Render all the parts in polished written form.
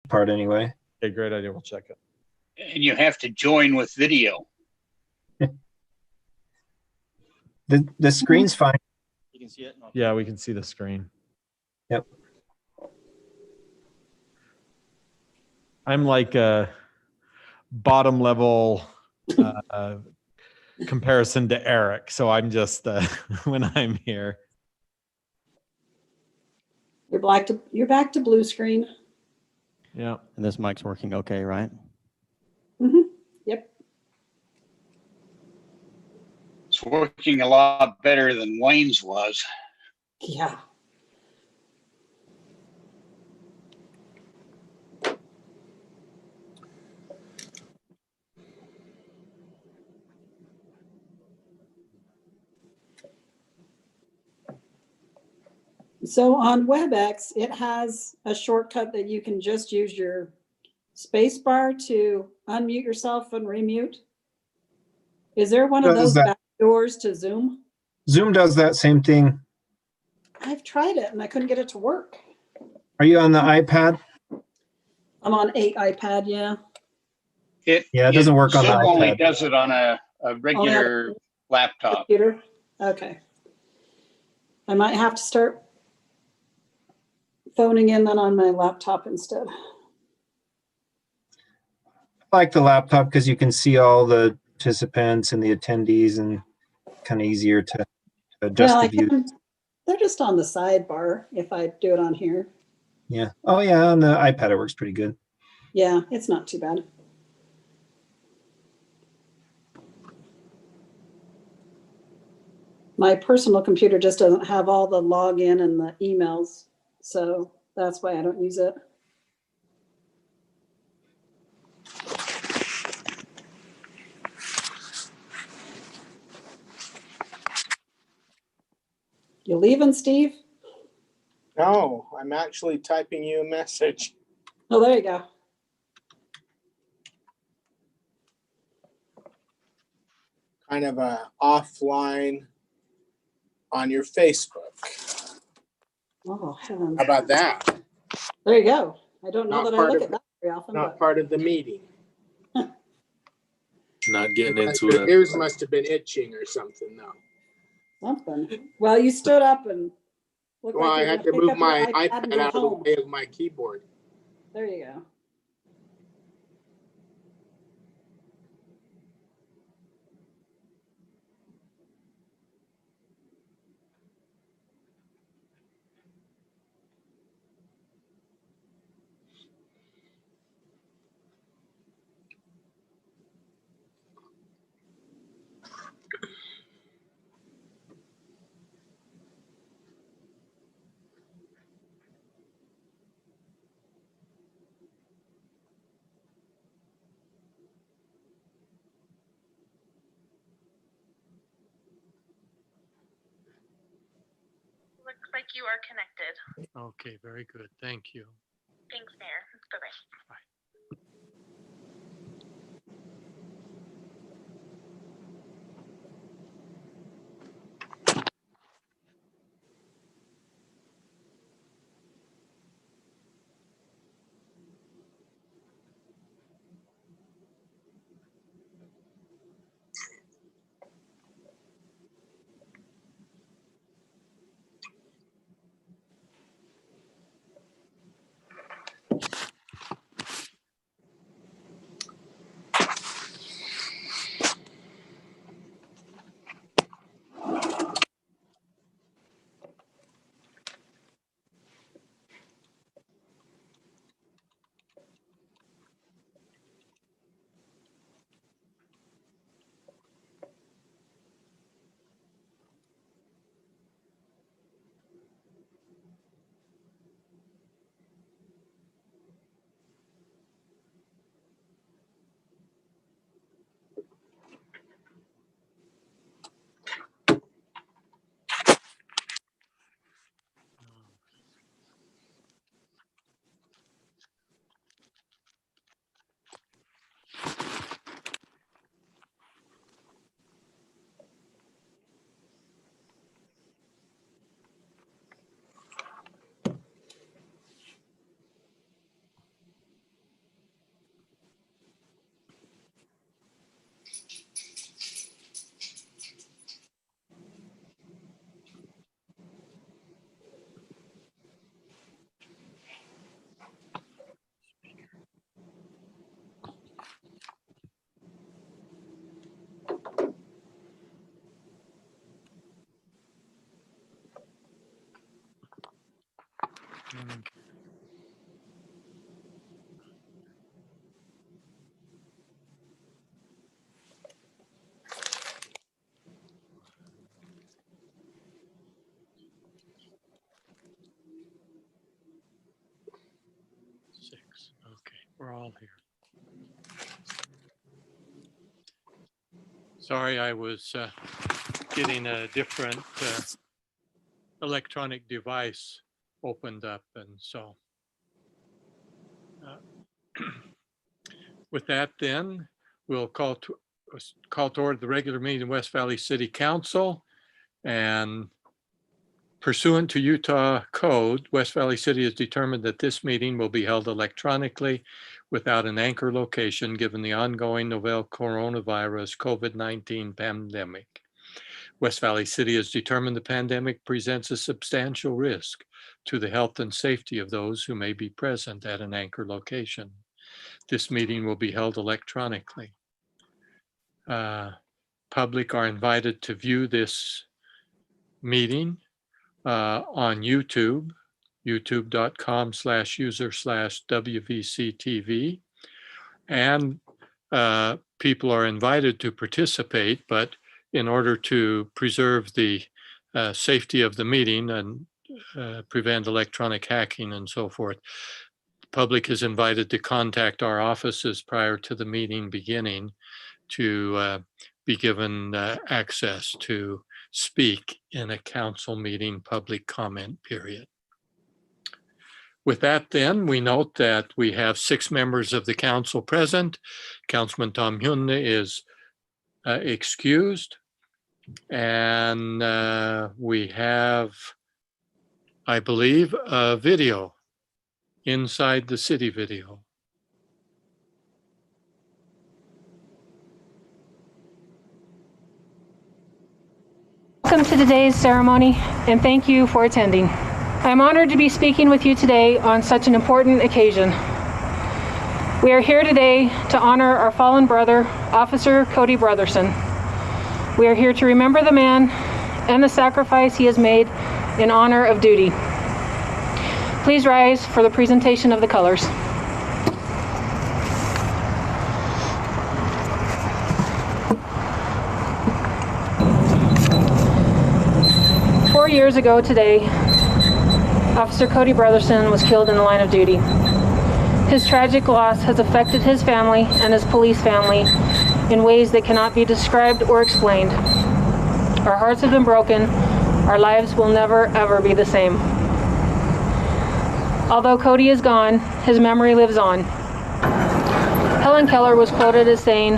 part anyway. Okay, great idea. We'll check it. And you have to join with video. The screen's fine. You can see it? No. Yeah, we can see the screen. Yep. I'm like a bottom level comparison to Eric. So I'm just when I'm here. You're back to blue screen. Yeah. And this mic's working okay, right? Mm-hmm. Yep. It's working a lot better than Wayne's was. Yeah. So on WebEx, it has a shortcut that you can just use your space bar to unmute yourself and remute. Is there one of Does those that- back doors to Zoom? Zoom does that same thing. I've tried it and I couldn't get it to work. Are you on the iPad? I'm on 8 iPad, yeah. Yeah, it doesn't work on the Zoom only iPad. does it on a regular laptop. Computer? Okay. I might have to start phoning in then on my laptop instead. I like the laptop because you can see all the participants and the attendees, and kind of easier to adjust Well, the view. they're just on the sidebar if I do it on here. Yeah. Oh yeah, on the iPad it works pretty good. Yeah, it's not too bad. My personal computer just doesn't have all the login and the emails, so that's why I don't use it. You leaving, Steve? No, I'm actually typing you a message. Oh, there you go. Kind of a offline on your Facebook. Oh, heavens. How about that? There you go. I don't know Not that I part look of at that very often, Not but part of the meeting. Not getting into Your it. ears must have been itching or something, though. something. Well, you stood up and looked Well, like I you were had to gonna pick move up your my iPad and iPad go out of the home. way of my keyboard. There you go. Looks like you are connected. Okay, very good. Thank you. Thanks, Mayor. Bye-bye. Six. Okay, we're all here. Sorry, I was getting a different electronic device opened up, and so with that, then we'll call to order the regular meeting of West Valley City Council. And pursuant to Utah Code, West Valley City has determined that this meeting will be held electronically without an anchor location, given the ongoing novel coronavirus COVID-19 pandemic. West Valley City has determined the pandemic presents a substantial risk to the health and safety of those who may be present at an anchor location. This meeting will be held electronically. Public are invited to view this meeting on YouTube, youtube.com/user/WVCTV. And people are invited to participate, but in order to preserve the safety of the meeting and prevent electronic hacking and so forth, the public is invited to contact our offices prior to the meeting beginning to be given access to speak in a council meeting public comment period. With that, then, we note that we have 6 members of the council present. Councilman Tom Hyunne is excused. And we have, I believe, a video, Inside the City video. Welcome to today's ceremony, and thank you for attending. I'm honored to be speaking with you today on such an important occasion. We are here today to honor our fallen brother, Officer Cody Brotherson. We are here to remember the man and the sacrifice he has made in honor of duty. Please rise for the presentation of the colors. Four years ago today, Officer Cody Brotherson was killed in the line of duty. His tragic loss has affected his family and his police family in ways that cannot be described or explained. Our hearts have been broken. Our lives will never, ever be the same. Although Cody is gone, his memory lives on. Helen Keller was quoted as saying,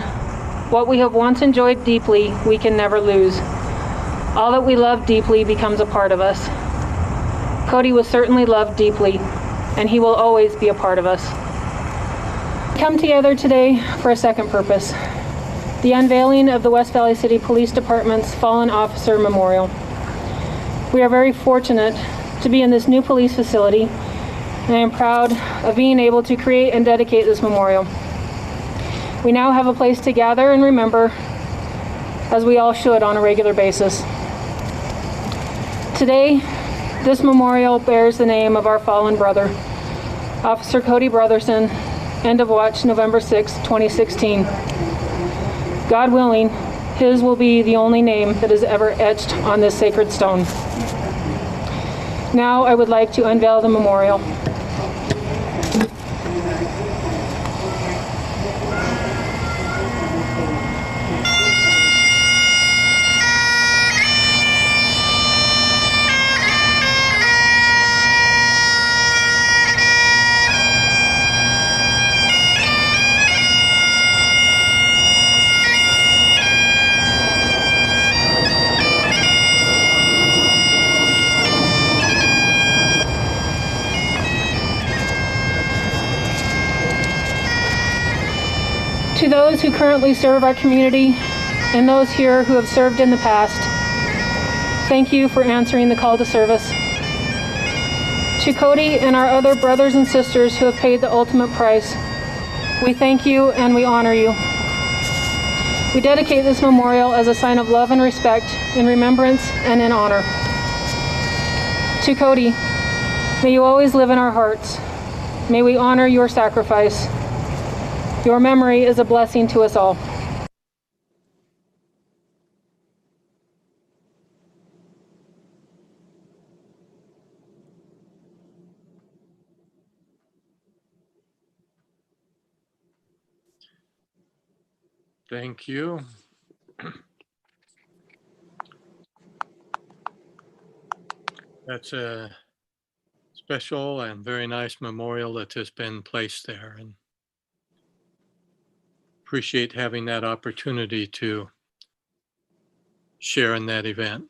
"What we have once enjoyed deeply, we can never lose. All that we love deeply becomes a part of us." Cody was certainly loved deeply, and he will always be a part of us. We come together today for a second purpose: the unveiling of the West Valley City Police Department's Fallen Officer Memorial. We are very fortunate to be in this new police facility, and I am proud of being able to create and dedicate this memorial. We now have a place to gather and remember, as we all should on a regular basis. Today, this memorial bears the name of our fallen brother, Officer Cody Brotherson, end of watch November 6, 2016. God willing, his will be the only name that is ever etched on this sacred stone. Now I would like to unveil the memorial. To those who currently serve our community and those here who have served in the past, thank you for answering the call to service. To Cody and our other brothers and sisters who have paid the ultimate price, we thank you and we honor you. We dedicate this memorial as a sign of love and respect, in remembrance and in honor. To Cody, May you always live in our hearts. May we honor your sacrifice. Your memory is a blessing to us all. Thank you. That's a special and very nice memorial that has been placed there, and appreciate having that opportunity to share in that event.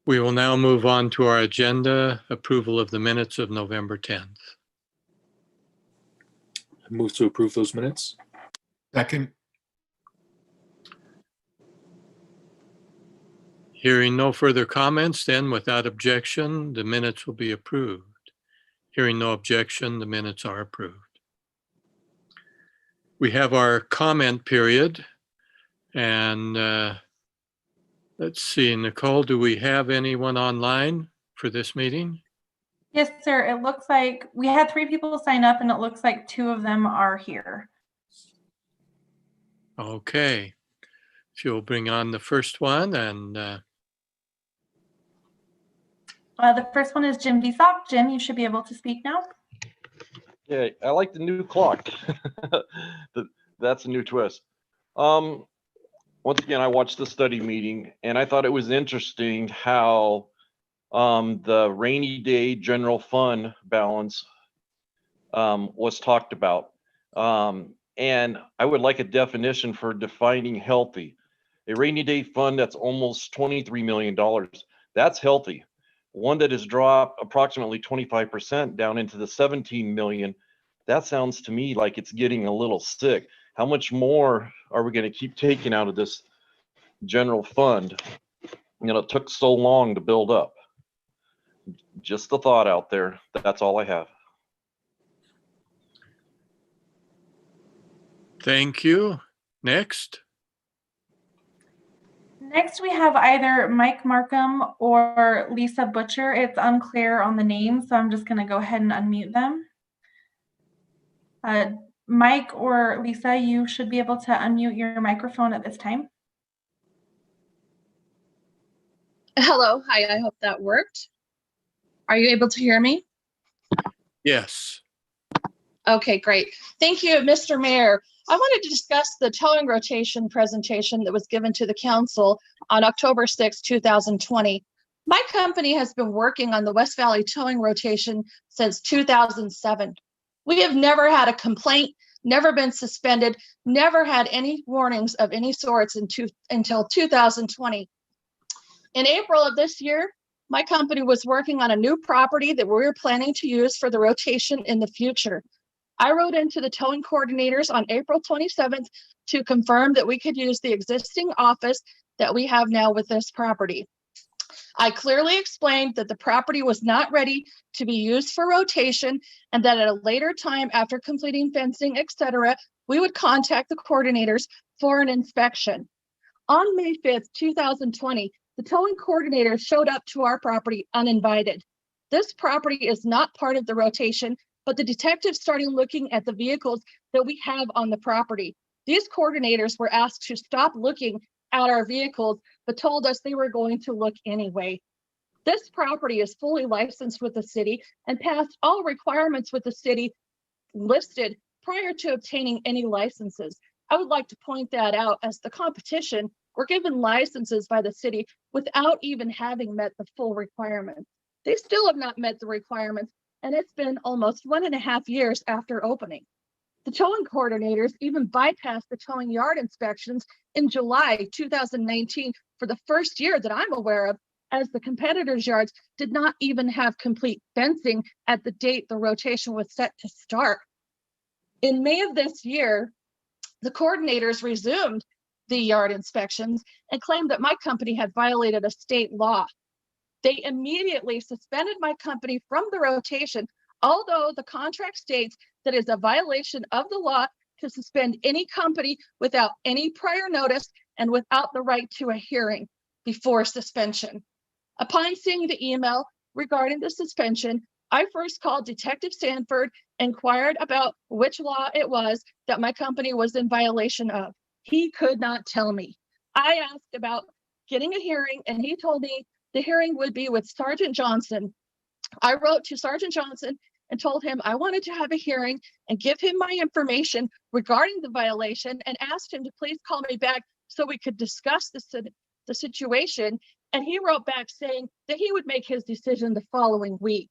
We will now move on to our agenda, approval of the minutes of November 10th. I move to approve those minutes. Second. Hearing no further comments, then without objection, the minutes will be approved. Hearing no objection, the minutes are approved. We have our comment period, and let's see, Nicole, do we have anyone online for this meeting? Yes, sir. It looks like we had 3 people sign up, and it looks like 2 of them are here. Okay. If you'll bring on the first one, and The first one is Jim DeSock. Jim, you should be able to speak now. Yeah, I like the new clock. That's a new twist. Once again, I watched the study meeting, and I thought it was interesting how the rainy day general fund balance was talked about. And I would like a definition for defining healthy. A rainy day fund that's almost $23 million, that's healthy. One that has dropped approximately 25% down into the 17 million, that sounds to me like it's getting a little sick. How much more are we going to keep taking out of this general fund? You know, it took so long to build up. Just a thought out there. That's all I have. thank you. Next. Next, we have either Mike Markham or Lisa Butcher. It's unclear on the name, so I'm just going to go ahead and unmute them. Mike or Lisa, you should be able to unmute your microphone at this time. Hello, hi, I hope that worked. Are you able to hear me? Yes. Okay, great. Thank you, Mr. Mayor. I wanted to discuss the towing rotation presentation that was given to the council on October 6, 2020. My company has been working on the West Valley towing rotation since 2007. We have never had a complaint, never been suspended, never had any warnings of any sorts until 2020. In April of this year, my company was working on a new property that we were planning to use for the rotation in the future. I wrote into the towing coordinators on April 27th to confirm that we could use the existing office that we have now with this property. I clearly explained that the property was not ready to be used for rotation and that at a later time after completing fencing, etc., we would contact the coordinators for an inspection. On May 5th, 2020, the towing coordinator showed up to our property uninvited. This property is not part of the rotation, but the detectives started looking at the vehicles that we have on the property. These coordinators were asked to stop looking at our vehicles, but told us they were going to look anyway. This property is fully licensed with the city and passed all requirements with the city listed prior to obtaining any licenses. I would like to point that out, as the competition were given licenses by the city without even having met the full requirements. They still have not met the requirements, and it's been almost 1.5 years after opening. The towing coordinators even bypassed the towing yard inspections in July 2019 for the first year that I'm aware of, as the competitors' yards did not even have complete fencing at the date the rotation was set to start. In May of this year, the coordinators resumed the yard inspections and claimed that my company had violated a state law. They immediately suspended my company from the rotation, although the contract states that it is a violation of the law to suspend any company without any prior notice and without the right to a hearing before suspension. Upon seeing the email regarding the suspension, I first called Detective Sanford, inquired about which law it was that my company was in violation of. He could not tell me. I asked about getting a hearing, and he told me the hearing would be with Sergeant Johnson. I wrote to Sergeant Johnson and told him I wanted to have a hearing and give him my information regarding the violation, and asked him to please call me back so we could discuss the situation. And he wrote back saying that he would make his decision the following week.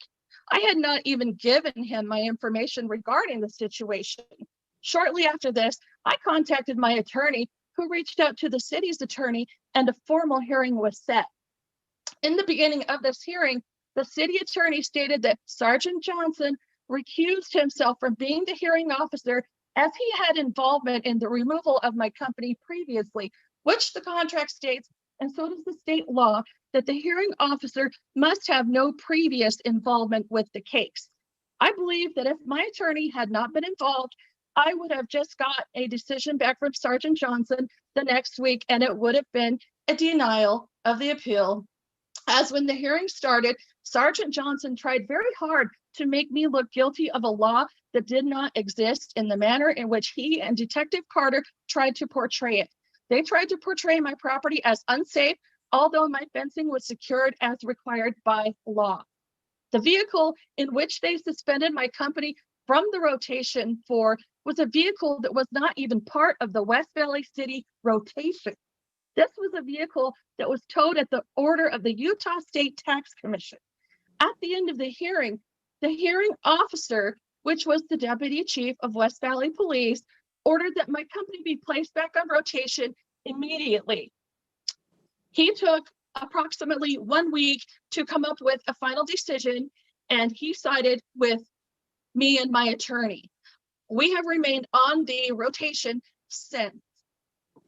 I had not even given him my information regarding the situation. Shortly after this, I contacted my attorney, who reached out to the city's attorney, and a formal hearing was set. In the beginning of this hearing, the city attorney stated that Sergeant Johnson recused himself from being the hearing officer, as he had involvement in the removal of my company previously, which the contract states, and so does the state law, that the hearing officer must have no previous involvement with the case. I believe that if my attorney had not been involved, I would have just got a decision back from Sergeant Johnson the next week, and it would have been a denial of the appeal. As when the hearing started, Sergeant Johnson tried very hard to make me look guilty of a law that did not exist in the manner in which he and Detective Carter tried to portray it. They tried to portray my property as unsafe, although my fencing was secured as required by law. The vehicle in which they suspended my company from the rotation for was a vehicle that was not even part of the West Valley City rotation. This was a vehicle that was towed at the order of the Utah State Tax Commission. At the end of the hearing officer, which was the deputy chief of West Valley Police, ordered that my company be placed back on rotation immediately. He took approximately 1 week to come up with a final decision, and he sided with me and my attorney. We have remained on the rotation since.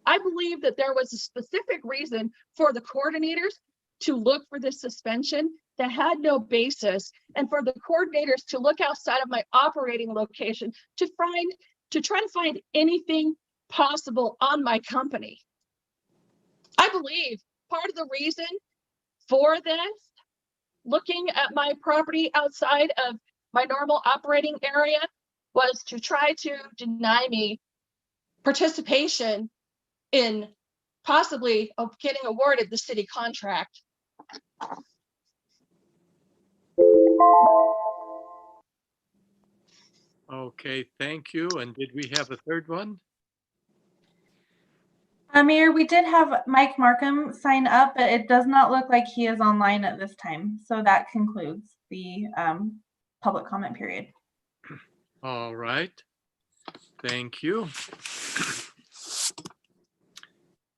I believe that there was a specific reason for the coordinators to look for this suspension that had no basis, and for the coordinators to look outside of my operating location to try to find anything possible on my company. I believe part of the reason for this, looking at my property outside of my normal operating area, was to try to deny me participation in possibly getting awarded the city contract. Okay, thank you. And did we have a third one? Mayor, we did have Mike Markham sign up, but it does not look like he is online at this time. So that concludes the public comment period. All right. Thank you.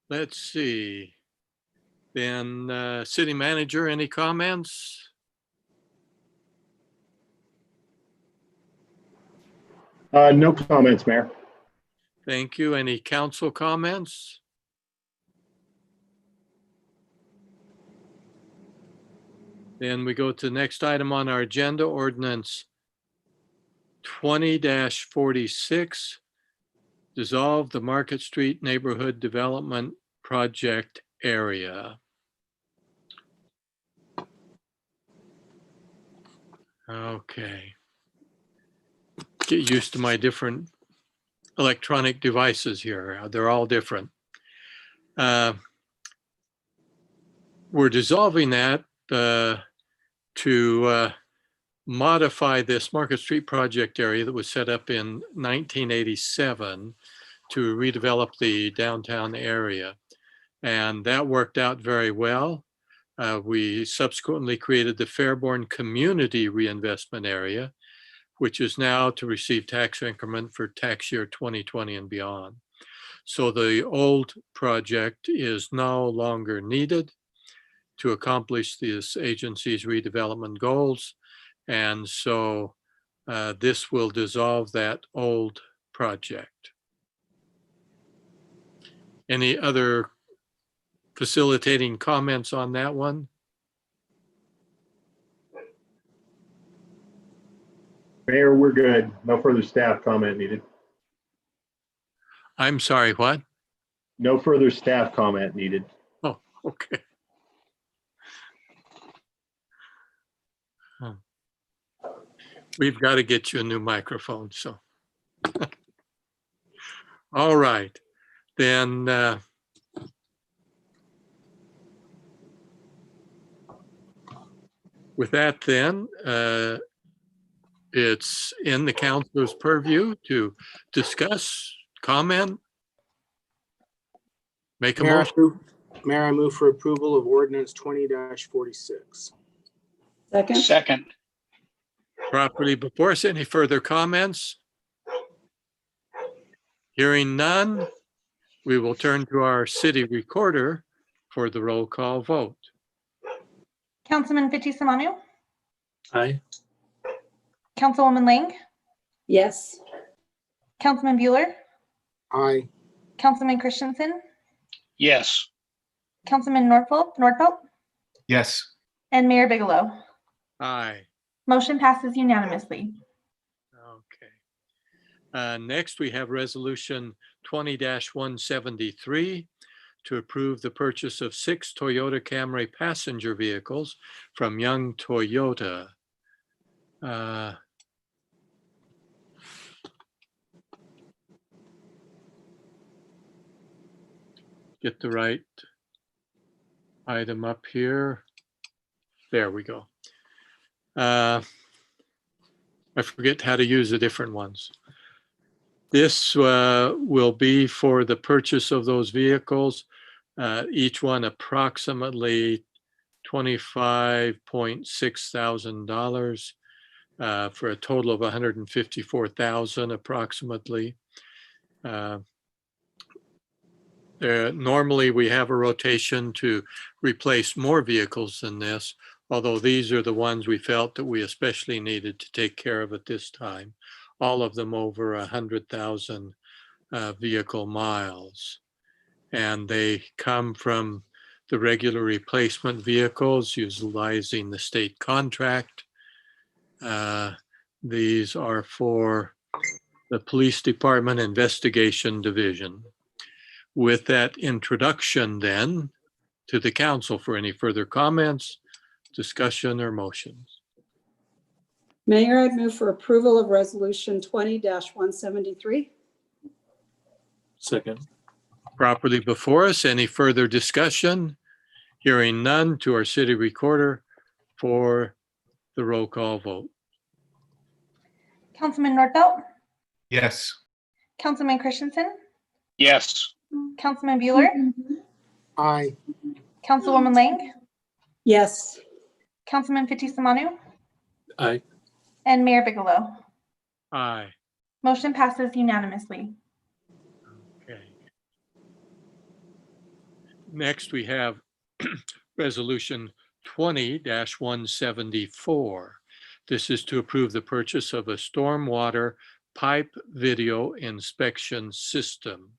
Let's see. Then city manager, any comments? No comments, Mayor. Thank you. Any council comments? Then we go to the next item on our agenda, ordinance 20-46, dissolve the Market Street Neighborhood Development Project area. Okay. Get used to my different electronic devices here. They're all different. We're dissolving that to modify this Market Street project area that was set up in 1987 to redevelop the downtown area. And that worked out very well. We subsequently created the Fairborn Community Reinvestment Area, which is now to receive tax increment for tax year 2020 and beyond. So the old project is no longer needed to accomplish this agency's redevelopment goals. And so this will dissolve that old project. Any other facilitating comments on that one? Mayor, we're good. No further staff comment needed. I'm sorry, what? No further staff comment needed. Oh, okay. We've got to get you a new microphone, so. All right, then. With that then, it's in the council's purview to discuss, comment, make a motion. Mayor, I move for approval of ordinance 20-46. Second? Second. Properly before us. Any further comments? Hearing none, we will turn to our city recorder for the roll call vote. Councilman Fitzie Umanu, Aye. Councilwoman Lang, Yes. Councilman Bueller, Aye. Councilman Christensen, Yes. Councilman Nordfeld, Yes. and Mayor Bigelow. Aye. Motion passes unanimously. Okay. Next, we have resolution 20-173 to approve the purchase of 6 Toyota Camry passenger vehicles from Young Toyota. Get the right item up here. There we go. I forget how to use the different ones. This will be for the purchase of those vehicles, each one approximately $25.6 thousand for a total of $154,000 approximately. Normally we have a rotation to replace more vehicles than this, although these are the ones we felt that we especially needed to take care of at this time. All of them over 100,000 vehicle miles. And they come from the regular replacement vehicles utilizing the state contract. These are for the Police Department Investigation Division. With that introduction then to the council for any further comments, discussion, or motions. Mayor, I'd move for approval of resolution 20-173. Second. Properly before us, any further discussion? Hearing none, to our city recorder for the roll call vote. Councilman Nordfeld, Yes. Councilman Christensen, Yes. Councilman Bueller, Aye. Councilwoman Lang, Yes. Councilman Fitzie Umanu, Aye. and Mayor Bigelow. Aye. Motion passes unanimously. Okay. Next, we have resolution 20-174. This is to approve the purchase of a stormwater pipe video inspection system.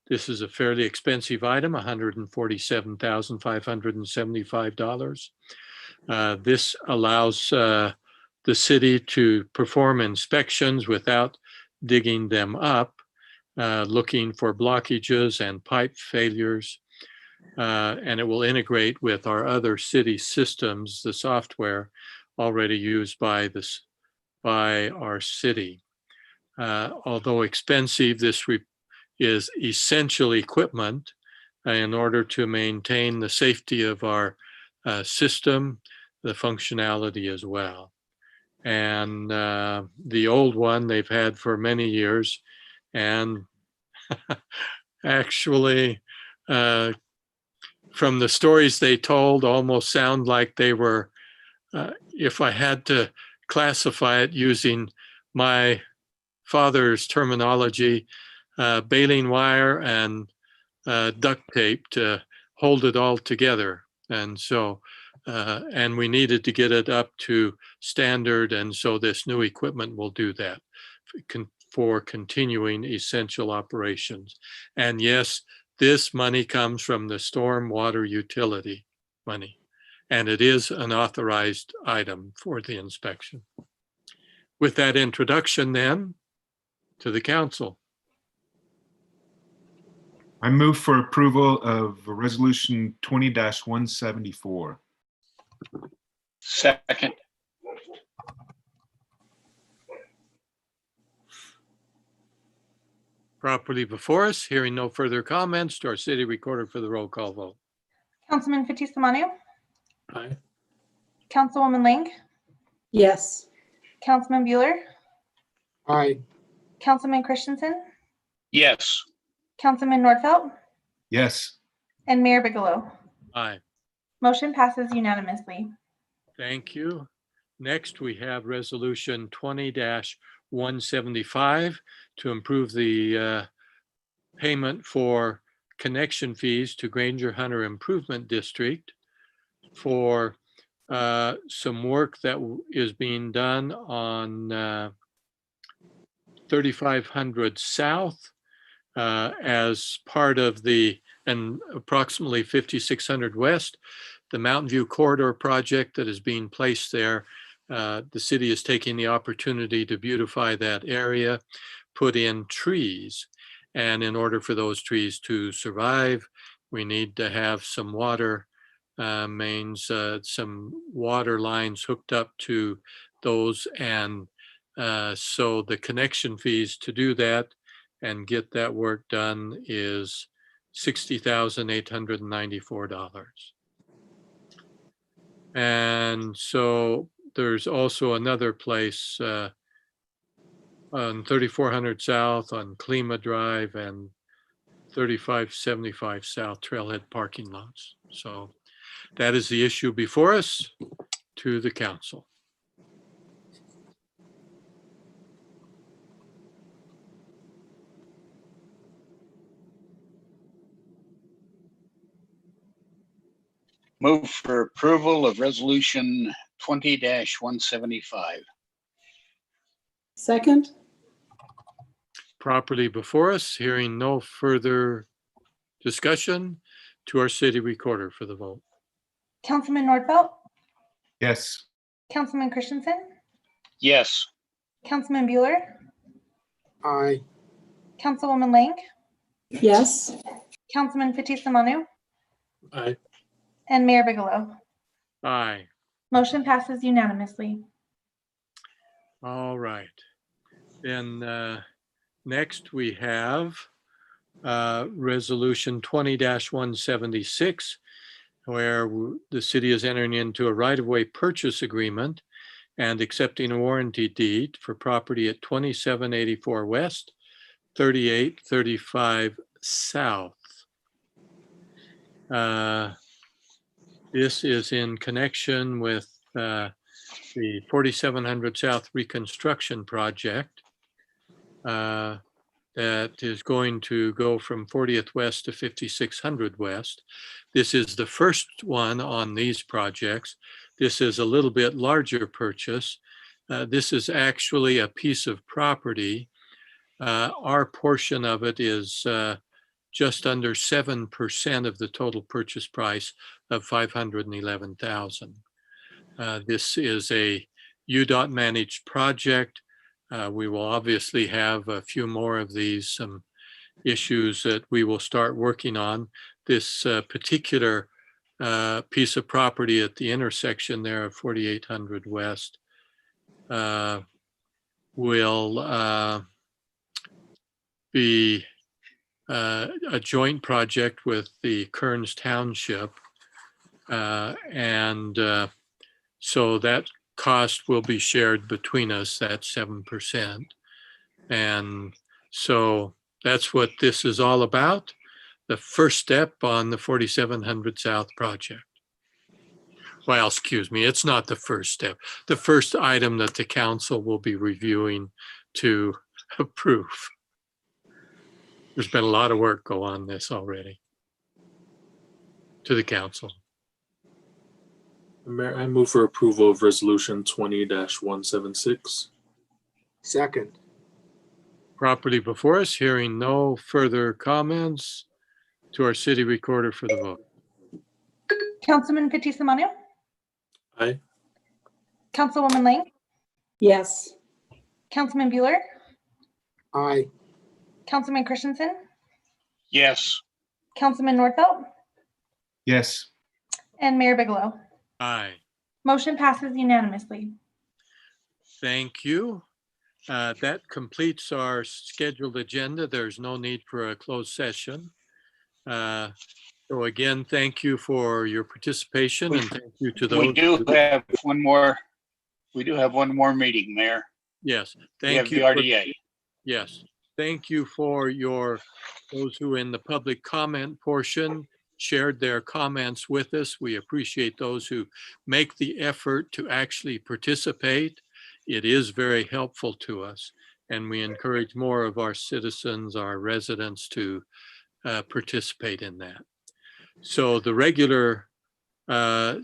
This is a fairly expensive item, $147,575. This allows the city to perform inspections without digging them up, looking for blockages and pipe failures. And it will integrate with our other city systems, the software already used by our city. Although expensive, this is essential equipment in order to maintain the safety of our system, the functionality as well. And the old one they've had for many years, and actually, from the stories they told, almost sound like they were, if I had to classify it using my father's terminology, baling wire and duct tape to hold it all together. And so, and we needed to get it up to standard. And so this new equipment will do that for continuing essential operations. And yes, this money comes from the stormwater utility money, and it is an authorized item for the inspection. With that introduction then, to the council. I move for approval of resolution 20-174. Second. Properly before us, hearing no further comments, to our city recorder for the roll call vote. Councilman Fitzie Umanu, Aye. Councilwoman Lang, Yes. Councilman Bueller, Aye. Councilman Christensen, Yes. Councilman Nordfelt, Yes. and Mayor Bigelow. Aye. Motion passes unanimously. Thank you. Next, we have resolution 20-175 to improve the payment for connection fees to Granger Hunter Improvement District for some work that is being done on 3500 South as part of the, and approximately 5600 West, the Mountain View Corridor project that is being placed there. The city is taking the opportunity to beautify that area, put in trees. And in order for those trees to survive, we need to have some water mains, some water lines hooked up to those. And so the connection fees to do that and get that work done is $60,894. And so there's also another place on 3400 South on Klima Drive and 3575 South Trailhead parking lots. So that is the issue before us to the council. Move for approval of resolution 20-175. Second? Properly before us, hearing no further discussion, to our city recorder for the vote. Councilman Nordfelt, Yes. Councilman Christensen, Yes. Councilman Bueller, Aye. Councilwoman Lang, Yes. Councilman Fitzie Umanu, Aye. and Mayor Bigelow. Aye. Motion passes unanimously. All right. Then next we have resolution 20-176, where the city is entering into a right-of-way purchase agreement and accepting a warranty deed for property at 2784 West, 3835 South. This is in connection with the 4700 South reconstruction project that is going to go from 40th West to 5600 West. This is the first one on these projects. This is a little bit larger purchase. This is actually a piece of property. Our portion of it is just under 7% of the total purchase price of $511,000. This is a UDOT managed project. We will obviously have a few more of these, some issues that we will start working on. This particular piece of property at the intersection there of 4800 West will be a joint project with the Kearns Township. So that cost will be shared between us, that's 7%. And so that's what this is all about. The first step on the 4700 South project. Well, excuse me, it's not the first step. The first item that the council will be reviewing to approve. There's been a lot of work go on this already to the council. Mayor, I move for approval of resolution 20-176. Second. Properly before us, hearing no further comments, to our city recorder for the vote. Councilman Fitzie Umanu, Aye. Councilwoman Lang, Yes. Councilman Bueller, Aye. Councilman Christensen, Yes. Councilman Nordfelt, Yes. and Mayor Bigelow. Aye. Motion passes unanimously. Thank you. That completes our scheduled agenda. There's no need for a closed session. So again, thank you for your participation and thank you to those. We do have one more meeting, Mayor. Yes, We have thank you. the RDA. Yes, thank you for those who in the public comment portion shared their comments with us. We appreciate those who make the effort to actually participate. It is very helpful to us, and we encourage more of our citizens, our residents to participate in that. So the regular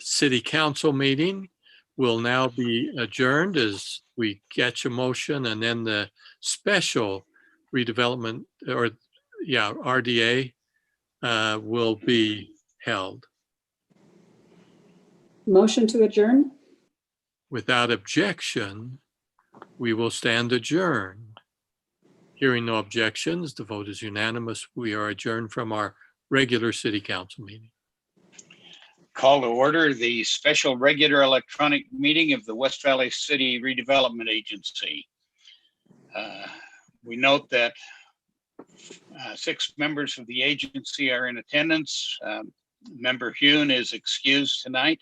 city council meeting will now be adjourned as we catch a motion, and then the special redevelopment RDA will be held. Motion to adjourn? Without objection, we will stand adjourned. Hearing no objections, the vote is unanimous. We are adjourned from our regular city council meeting. Call to order the special regular electronic meeting of the West Valley City Redevelopment Agency. We note that 6 members of the agency are in attendance. Member Hune is excused tonight.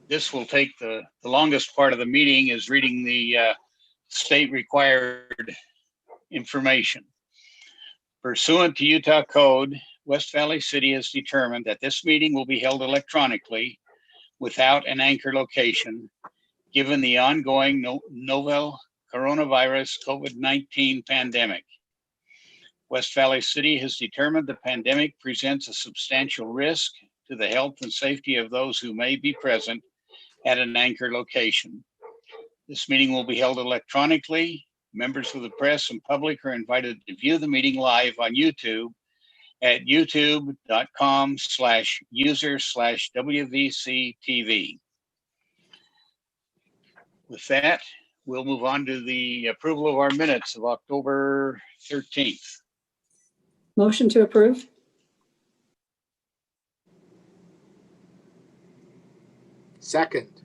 This will take the longest part of the meeting is reading the state required information. Pursuant to Utah Code, West Valley City has determined that this meeting will be held electronically without an anchor location, given the ongoing novel coronavirus COVID-19 pandemic. West Valley City has determined the pandemic presents a substantial risk to the health and safety of those who may be present at an anchor location. This meeting will be held electronically. Members of the press and public are invited to view the meeting live on YouTube at youtube.com/user/WVCTV. With that, we'll move on to the approval of our minutes of October 13th. Motion to approve? Second.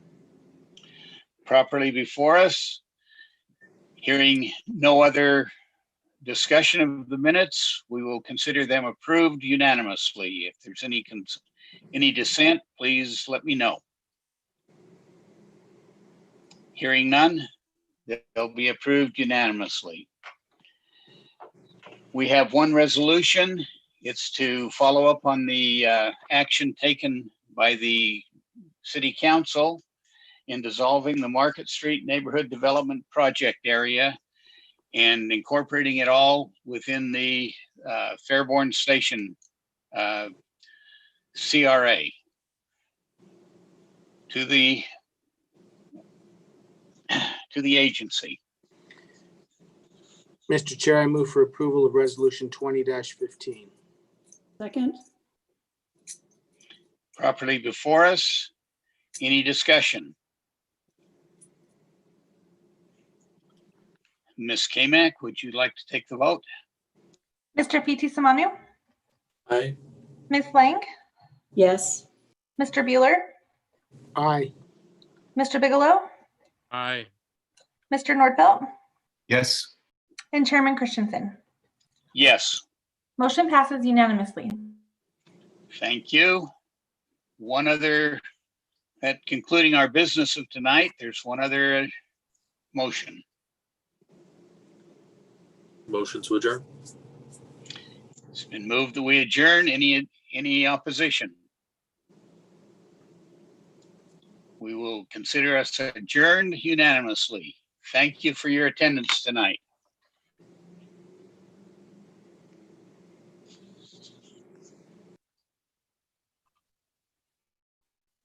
Properly before us. Hearing no other discussion of the minutes, we will consider them approved unanimously. If there's any dissent, please let me know. Hearing none, they'll be approved unanimously. We have one resolution. It's to follow up on the action taken by the City Council in dissolving the Market Street Neighborhood Development Project area and incorporating it all within the Fairborn Station CRA to the agency. Mr. Chair, I move for approval of resolution 20-15. Second? Properly before us. Any discussion? Ms. Kamak, would you like to take the vote? Mr. P.T. Samanu, Aye. Ms. Lang, Yes. Mr. Bueller, Aye. Mr. Bigelow, Aye. Mr. Nordfelt, Yes. and Chairman Christensen. Yes. Motion passes unanimously. Thank you. One other, at concluding our business of tonight, there's one other motion. Motion to adjourn. It's been moved that we adjourn. Any opposition? We will consider us adjourned unanimously. Thank you for your attendance tonight.